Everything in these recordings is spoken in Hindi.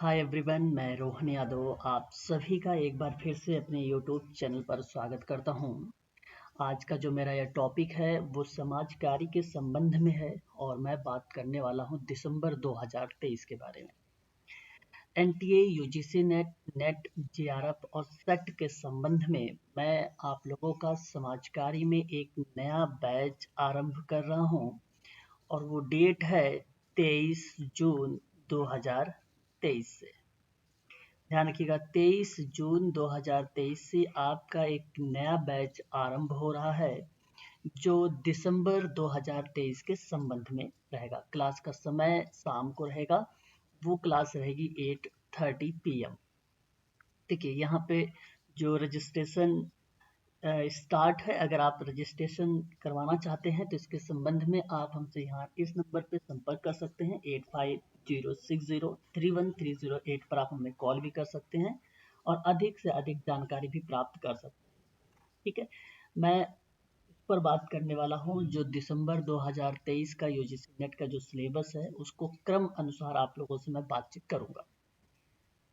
हाय एवरीवन, मैं रोहन यादव आप सभी का एक बार फिर से अपने यूट्यूब चैनल पर स्वागत करता हूं। आज का जो मेरा यह टॉपिक है वो समाज कार्य के संबंध में है और मैं बात करने वाला हूं दिसंबर 2023 के बारे में। एनटीए, यूजीसी नेट, जेआरएफ और सेट के संबंध में मैं आप लोगों का समाज कार्य में एक नया बैच आरंभ कर रहा हूं और वो डेट है 23 जून 2023 से। ध्यान रखिएगा, 23 जून 2023 से आपका एक नया बैच आरंभ हो रहा है जो दिसंबर 2023 के संबंध में रहेगा। क्लास का समय शाम को रहेगा, वो क्लास रहेगी 8:30 PM। देखिए यहाँ पे जो रजिस्ट्रेशन स्टार्ट है, अगर आप रजिस्ट्रेशन करवाना चाहते हैं तो इसके संबंध में आप हमसे यहाँ इस नंबर पर संपर्क कर सकते हैं। 8506031308 पर आप हमें कॉल भी कर सकते हैं और अधिक से अधिक जानकारी भी प्राप्त कर सकते हैं। ठीक है, मैं इस पर बात करने वाला हूँ जो दिसंबर 2023 का यूजीसी नेट का जो सिलेबस है उसको क्रम अनुसार आप लोगों से मैं बातचीत करूँगा।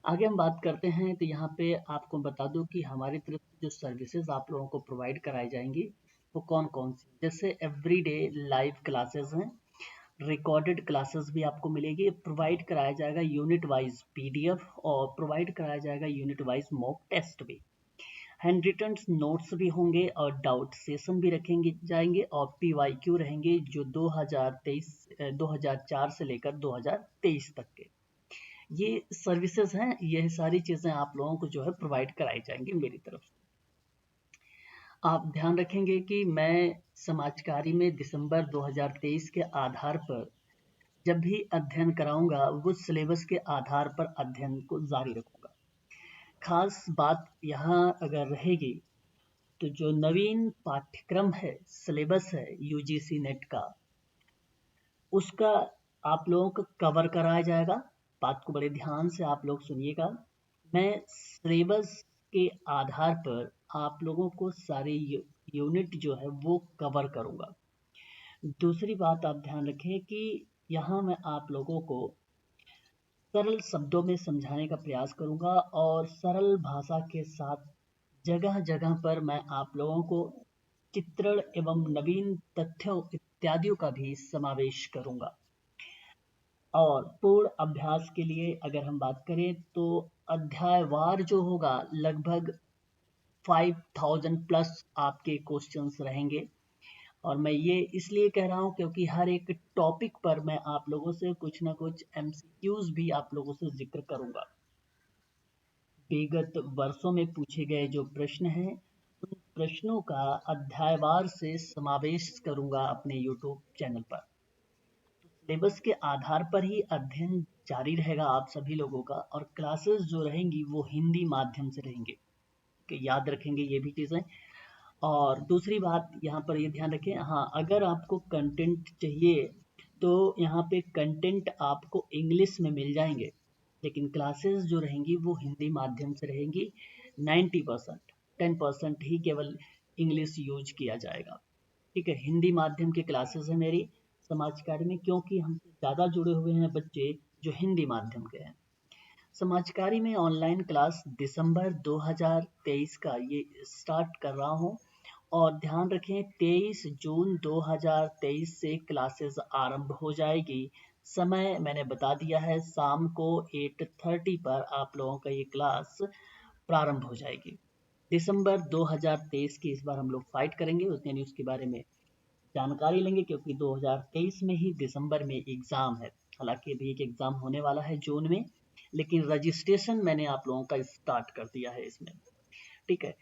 आगे हम बात करते हैं तो यहाँ पे आपको बता दूं कि हमारी तरफ से जो सर्विसेज आप लोगों को प्रोवाइड कराई जाएंगी वो कौन कौन सी, जैसे एवरीडे लाइव क्लासेस हैं, रिकॉर्डेड क्लासेस भी आपको मिलेगी, प्रोवाइड कराया जाएगा यूनिट वाइज पीडीएफ और प्रोवाइड कराया जाएगा यूनिट वाइज मॉक टेस्ट भी, हैंड रिटन नोट्स भी होंगे और डाउट सेशन भी रखेंगे जाएंगे और पीवाईक्यू रहेंगे जो 2004 से लेकर 2023 तक के ये सर्विसेज हैं। यह सारी चीज़ें आप लोगों को जो है प्रोवाइड कराई जाएंगी मेरी तरफ से। आप ध्यान रखेंगे कि मैं समाज कार्य में दिसंबर 2023 के आधार पर जब भी अध्ययन कराऊंगा वो सिलेबस के आधार पर अध्ययन को जारी रखूंगा। खास बात यहाँ अगर रहेगी तो जो नवीन पाठ्यक्रम है, सिलेबस है यूजीसी नेट का, उसका आप लोगों को कवर कराया जाएगा। बात को बड़े ध्यान से आप लोग सुनिएगा। मैं सिलेबस के आधार पर आप लोगों को सारे यूनिट जो है वो कवर करूँगा। दूसरी बात आप ध्यान रखें कि यहाँ मैं आप लोगों को सरल शब्दों में समझाने का प्रयास करूँगा और सरल भाषा के साथ जगह जगह पर मैं आप लोगों को चित्रण एवं नवीन तथ्यों इत्यादियों का भी समावेश करूँगा। और पूर्ण अभ्यास के लिए अगर हम बात करें तो अध्यायवार जो होगा लगभग 5000 प्लस आपके क्वेश्चंस रहेंगे और मैं ये इसलिए कह रहा हूँ क्योंकि हर एक टॉपिक पर मैं आप लोगों से कुछ ना कुछ एमसीक्यूज भी आप लोगों से जिक्र करूँगा। विगत वर्षों में पूछे गए जो प्रश्न हैं उन प्रश्नों का अध्यायवार से समावेश करूँगा अपने यूट्यूब चैनल पर। सिलेबस के आधार पर ही अध्ययन जारी रहेगा आप सभी लोगों का और क्लासेस जो रहेंगी वो हिंदी माध्यम से रहेंगे, कि याद रखेंगे ये भी चीज़ें। और दूसरी बात यहाँ पर ये ध्यान रखें, हाँ अगर आपको कंटेंट चाहिए तो यहाँ पे कंटेंट आपको इंग्लिश में मिल जाएंगे, लेकिन क्लासेस जो रहेंगी वो हिंदी माध्यम से रहेंगी। 90%, 10% ही केवल इंग्लिश यूज किया जाएगा। ठीक है, हिंदी माध्यम की क्लासेस है मेरी समाज कार्य में, क्योंकि हमसे ज़्यादा जुड़े हुए हैं बच्चे जो हिंदी माध्यम के हैं। समाज कार्य में ऑनलाइन क्लास दिसंबर 2023 का ये स्टार्ट कर रहा हूँ और ध्यान रखें 23 जून 2023 से क्लासेस आरंभ हो जाएगी। समय मैंने बता दिया है, शाम को 8:30 पर आप लोगों का ये क्लास प्रारंभ हो जाएगी। दिसंबर 2023 की इस बार हम लोग फाइट करेंगे, उतने नहीं उसके बारे में जानकारी लेंगे क्योंकि 2023 में ही दिसंबर में एग्ज़ाम है। हालांकि अभी एक एग्ज़ाम होने वाला है जून में, लेकिन रजिस्ट्रेशन मैंने आप लोगों का स्टार्ट कर दिया है इसमें। ठीक है,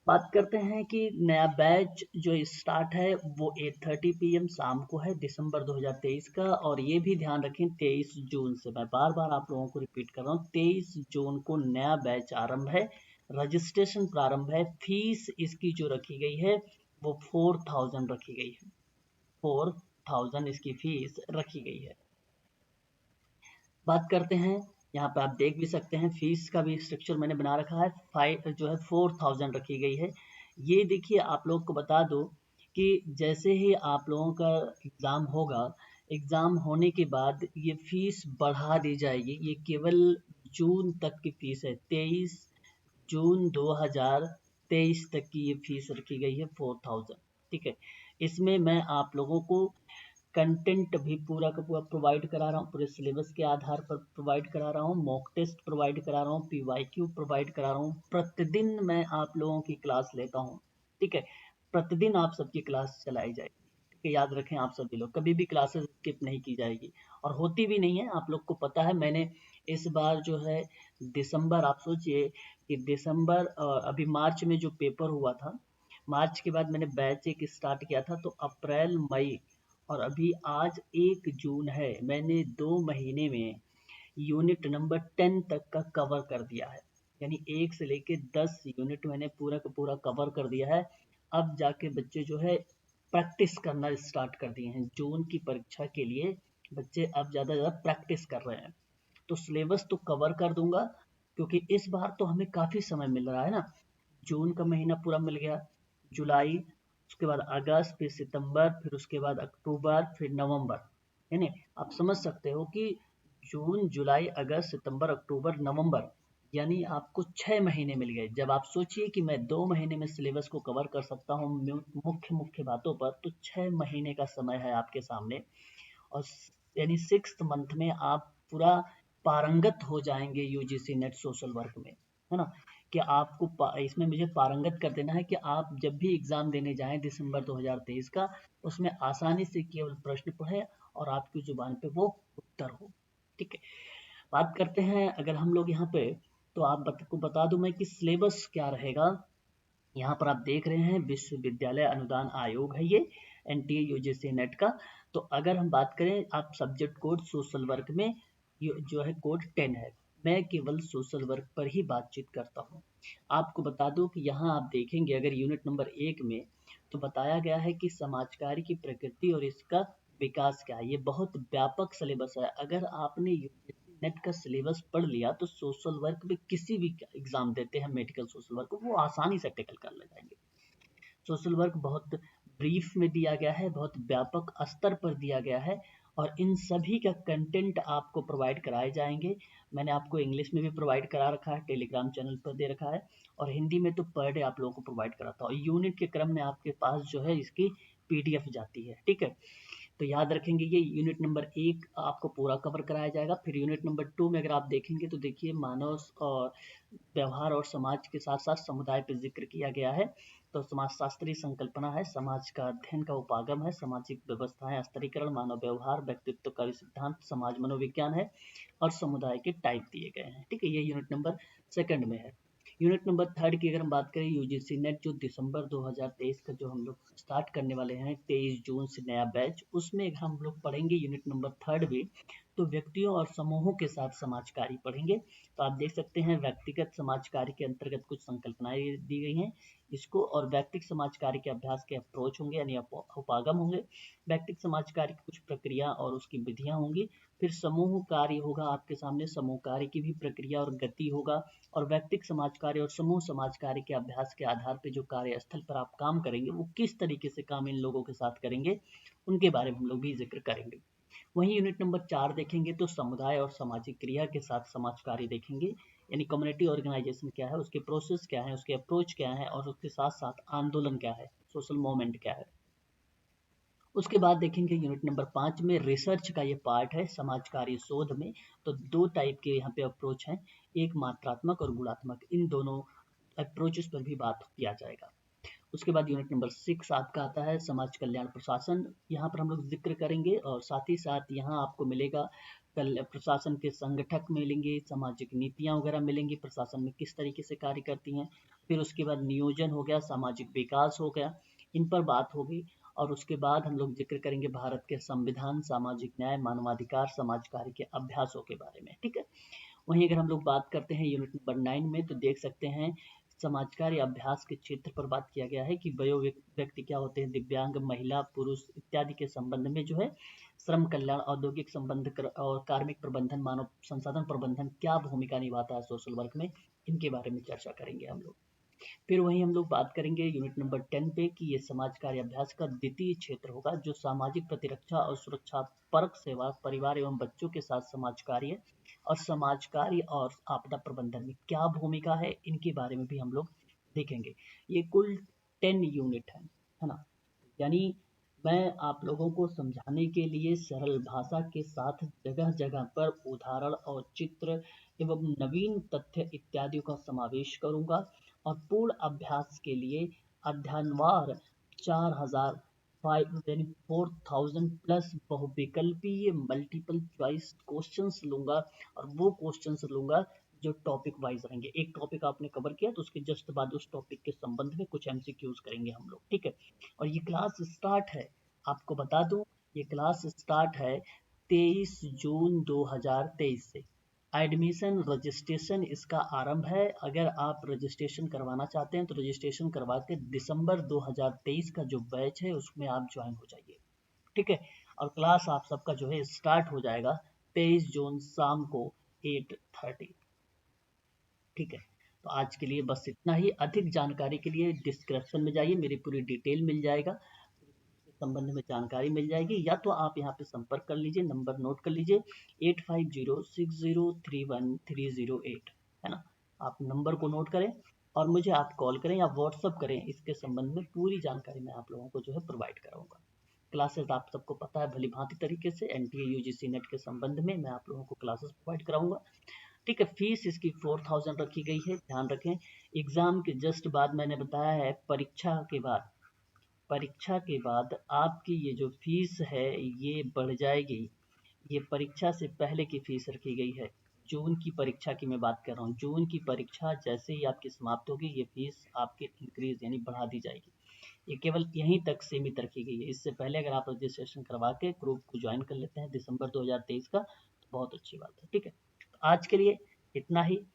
बात करते हैं कि नया बैच जो स्टार्ट है वो 8:30 PM शाम को है दिसंबर 2023 का। और ये भी ध्यान रखें 23 जून से, मैं बार बार आप लोगों को रिपीट कर रहा हूँ, 23 जून को नया बैच आरंभ है, रजिस्ट्रेशन प्रारंभ है। फीस इसकी जो रखी गई है वो 4000 रखी गई है, 4000 इसकी फीस रखी गई है। बात करते हैं, यहाँ पे आप देख भी सकते हैं फीस का भी स्ट्रक्चर मैंने बना रखा है। 4000 रखी गई है। ये देखिए आप लोग को बता दो कि जैसे ही आप लोगों का एग्ज़ाम होगा, एग्ज़ाम होने के बाद ये फीस बढ़ा दी जाएगी। ये केवल जून तक की फीस है। 23 जून 2023 तक की ये फीस रखी गई है 4000। ठीक है, इसमें मैं आप लोगों को कंटेंट भी पूरा का पूरा प्रोवाइड करा रहा हूँ, पूरे सिलेबस के आधार पर प्रोवाइड करा रहा हूँ, मॉक टेस्ट प्रोवाइड करा रहा हूँ, PYQ प्रोवाइड करा रहा हूँ। प्रतिदिन मैं आप लोगों की क्लास लेता हूँ। ठीक है, प्रतिदिन आप सबकी क्लास चलाई जाएगी। ठीक है, याद रखें आप सभी लोग, कभी भी क्लासेस स्किप नहीं की जाएगी और होती भी नहीं है। आप लोग को पता है, मैंने इस बार जो है दिसंबर, आप सोचिए कि दिसंबर, अभी मार्च में जो पेपर हुआ था, मार्च के बाद मैंने बैच एक स्टार्ट किया था, तो अप्रैल मई और अभी आज 1 जून है, मैंने 2 महीने में यूनिट नंबर 10 तक का कवर कर दिया है। यानी 1 से लेके 10 यूनिट मैंने पूरा का पूरा कवर कर दिया है। अब जाके बच्चे जो है प्रैक्टिस करना स्टार्ट कर दिए हैं। जून की परीक्षा के लिए बच्चे अब ज़्यादा प्रैक्टिस कर रहे हैं। तो सिलेबस तो कवर कर दूंगा, क्योंकि इस बार तो हमें काफ़ी समय मिल रहा है ना। जून का महीना पूरा मिल गया, जुलाई, उसके बाद अगस्त, फिर सितंबर, फिर उसके बाद अक्टूबर, फिर नवंबर। यानी आप समझ सकते हो कि जून, जुलाई, अगस्त, सितंबर, अक्टूबर, नवंबर, यानी आपको 6 महीने मिल गए। जब आप सोचिए कि मैं 2 महीने में सिलेबस को कवर कर सकता हूँ मुख्य मुख्य बातों पर, तो 6 महीने का समय है आपके सामने। और यानी 6th मंथ में आप पूरा पारंगत हो जाएंगे यूजीसी नेट सोशल वर्क में, है ना। कि आपको इसमें मुझे पारंगत कर देना है कि आप जब भी एग्जाम देने जाएं दिसंबर 2023 का, उसमें आसानी से केवल प्रश्न पढ़े और आपकी जुबान पे वो उत्तर हो। ठीक है, बात करते हैं अगर हम लोग यहाँ पे, तो को बता दूं मैं कि सिलेबस क्या रहेगा। यहाँ पर आप देख रहे हैं विश्वविद्यालय अनुदान आयोग है ये, NTA UGC नेट का। तो अगर हम बात करें, आप सब्जेक्ट कोड सोशल वर्क में जो है कोड 10 है। मैं केवल सोशल वर्क पर ही बातचीत करता हूँ। आपको बता दूं कि यहाँ आप देखेंगे अगर यूनिट नंबर 1 में, तो बताया गया है कि समाज कार्य की प्रकृति और इसका विकास क्या है। ये बहुत व्यापक सिलेबस है। अगर आपने नेट का सिलेबस पढ़ लिया तो सोशल वर्क में किसी भी एग्जाम देते हैं मेडिकल सोशल वर्क, वो आसानी से टैकल कर ले जाएंगे। सोशल वर्क बहुत ब्रीफ में दिया गया है, बहुत व्यापक स्तर पर दिया गया है, और इन सभी का कंटेंट आपको प्रोवाइड कराए जाएंगे। मैंने आपको इंग्लिश में भी प्रोवाइड करा रखा है, टेलीग्राम चैनल पर दे रखा है, और हिंदी में तो पर डे आप लोगों को प्रोवाइड कराता हूँ। यूनिट के क्रम में आपके पास जो है इसकी PDF जाती है। ठीक है, तो याद रखेंगे ये यूनिट नंबर 1 आपको पूरा कवर कराया जाएगा। फिर यूनिट नंबर 2 में अगर आप देखेंगे तो देखिए मानव और व्यवहार और समाज के साथ साथ समुदाय पर जिक्र किया गया है। तो समाज शास्त्रीय संकल्पना है, समाज का अध्ययन का उपागम है, सामाजिक व्यवस्थाएं, स्तरीकरण, मानव व्यवहार, व्यक्तित्व का सिद्धांत, समाज मनोविज्ञान है, और समुदाय के टाइप दिए गए हैं। ठीक है, ये यूनिट नंबर 2 में है। यूनिट नंबर 3 की अगर हम बात करें, यूजीसी नेट जो दिसंबर 2023 का जो हम लोग स्टार्ट करने वाले हैं, 23 जून से नया बैच, उसमें हम लोग पढ़ेंगे यूनिट नंबर 3 भी। तो व्यक्तियों और समूहों के साथ समाज कार्य पढ़ेंगे। तो आप देख सकते हैं व्यक्तिगत समाज कार्य के अंतर्गत कुछ संकल्पनाएं दी गई हैं इसको, और व्यक्तिगत समाज कार्य के अभ्यास के अप्रोच होंगे यानी उपागम होंगे। व्यक्तिगत समाज कार्य की कुछ प्रक्रिया और उसकी विधियां होंगी। फिर समूह कार्य होगा आपके सामने, समूह कार्य की भी प्रक्रिया और गति होगा। और व्यक्तिगत समाज कार्य और समूह समाज कार्य के अभ्यास के आधार पर जो कार्यस्थल पर आप काम करेंगे, वो किस तरीके से काम इन लोगों के साथ करेंगे, उनके बारे में हम लोग भी जिक्र करेंगे। वहीं यूनिट नंबर 4 देखेंगे तो समुदाय और सामाजिक क्रिया के साथ समाज कार्य देखेंगे, यानी कम्युनिटी ऑर्गेनाइजेशन क्या है, उसके प्रोसेस क्या है, उसके अप्रोच क्या है, और उसके साथ साथ आंदोलन क्या है, सोशल मूवमेंट क्या है। उसके बाद देखेंगे यूनिट नंबर 5 में रिसर्च का ये पार्ट है, समाज कार्य शोध में। तो 2 टाइप के यहाँ पे अप्रोच हैं, एक मात्रात्मक और गुणात्मक, इन दोनों अप्रोचेस पर भी बात किया जाएगा। उसके बाद यूनिट नंबर 6 आपका आता है समाज कल्याण प्रशासन। यहाँ पर हम लोग जिक्र करेंगे, और साथ ही साथ यहाँ आपको मिलेगा प्रशासन के संगठक मिलेंगे, सामाजिक नीतियाँ वगैरह मिलेंगी, प्रशासन में किस तरीके से कार्य करती हैं। फिर उसके बाद नियोजन हो गया, सामाजिक विकास हो गया, इन पर बात होगी। और उसके बाद हम लोग जिक्र करेंगे भारत के संविधान, सामाजिक न्याय, मानवाधिकार, समाज कार्य के अभ्यासों के बारे में। ठीक है, वहीं अगर हम लोग बात करते हैं यूनिट नंबर 9 में, तो देख सकते हैं समाज कार्य अभ्यास के क्षेत्र पर बात किया गया है कि वयो व्यक्ति क्या होते हैं, दिव्यांग, महिला, पुरुष इत्यादि के संबंध में जो है श्रम कल्याण, औद्योगिक संबंध और कार्मिक प्रबंधन, मानव संसाधन प्रबंधन क्या भूमिका निभाता है सोशल वर्क में, इनके बारे में चर्चा करेंगे हम लोग। फिर वहीं हम लोग बात करेंगे यूनिट नंबर 10 पे कि ये समाज कार्य अभ्यास का द्वितीय क्षेत्र होगा, जो सामाजिक प्रतिरक्षा और सुरक्षा परक सेवा, परिवार एवं बच्चों के साथ समाज कार्य और समाज कार्य और आपदा प्रबंधन में क्या भूमिका है, इनके बारे में भी हम लोग देखेंगे। ये कुल 10 यूनिट है ना। यानी मैं आप लोगों को समझाने के लिए सरल भाषा के साथ जगह जगह पर उदाहरण और चित्र एवं नवीन तथ्य इत्यादि का समावेश करूंगा, और पूर्ण अभ्यास के लिए अध्ययनवार 4000 यानी 4000 प्लस बहुविकल्पीय मल्टीपल चॉइस क्वेश्चंस लूंगा, और वो क्वेश्चंस लूंगा जो टॉपिक वाइज रहेंगे। एक टॉपिक आपने कवर किया तो उसके जस्ट बाद उस टॉपिक के संबंध में कुछ एमसीक्यूज करेंगे हम लोग, ठीक है। और ये क्लास स्टार्ट है, आपको बता दूं, ये क्लास स्टार्ट है 23 जून 2023 से। एडमिशन रजिस्ट्रेशन इसका आरंभ है। अगर आप रजिस्ट्रेशन करवाना चाहते हैं तो रजिस्ट्रेशन करवा के दिसंबर 2023 का जो बैच है उसमें आप ज्वाइन हो जाइए, ठीक है। और क्लास आप सबका जो है स्टार्ट हो जाएगा 23 जून शाम को 8:30, ठीक है। तो आज के लिए बस इतना ही। अधिक जानकारी के लिए डिस्क्रिप्शन में जाइए, मेरी पूरी डिटेल मिल जाएगा, इस संबंध में जानकारी मिल जाएगी, या तो आप यहाँ पे संपर्क कर लीजिए, नंबर नोट कर लीजिए 8506031308, है ना। आप नंबर को नोट करें और मुझे आप कॉल करें या व्हाट्सअप करें, इसके संबंध में पूरी जानकारी मैं आप लोगों को जो है प्रोवाइड कराऊंगा। क्लासेस आप सबको पता है भली भांति तरीके से एनटीए यूजीसी नेट के संबंध में मैं आप लोगों को क्लासेस प्रोवाइड कराऊंगा, ठीक है। फीस इसकी 4000 रखी गई है, ध्यान रखें। एग्जाम के जस्ट बाद मैंने बताया है, परीक्षा के बाद आपकी ये जो फीस है ये बढ़ जाएगी। ये परीक्षा से पहले की फीस रखी गई है, जून की परीक्षा की मैं बात कर रहा हूँ। जून की परीक्षा जैसे ही आपकी समाप्त होगी ये फीस आपकी इंक्रीज यानी बढ़ा दी जाएगी। ये केवल यहीं तक सीमित रखी गई है। इससे पहले अगर आप रजिस्ट्रेशन करवा के ग्रुप को ज्वाइन कर लेते हैं दिसंबर 2023 का, तो बहुत अच्छी बात है, ठीक है। तो आज के लिए इतना ही।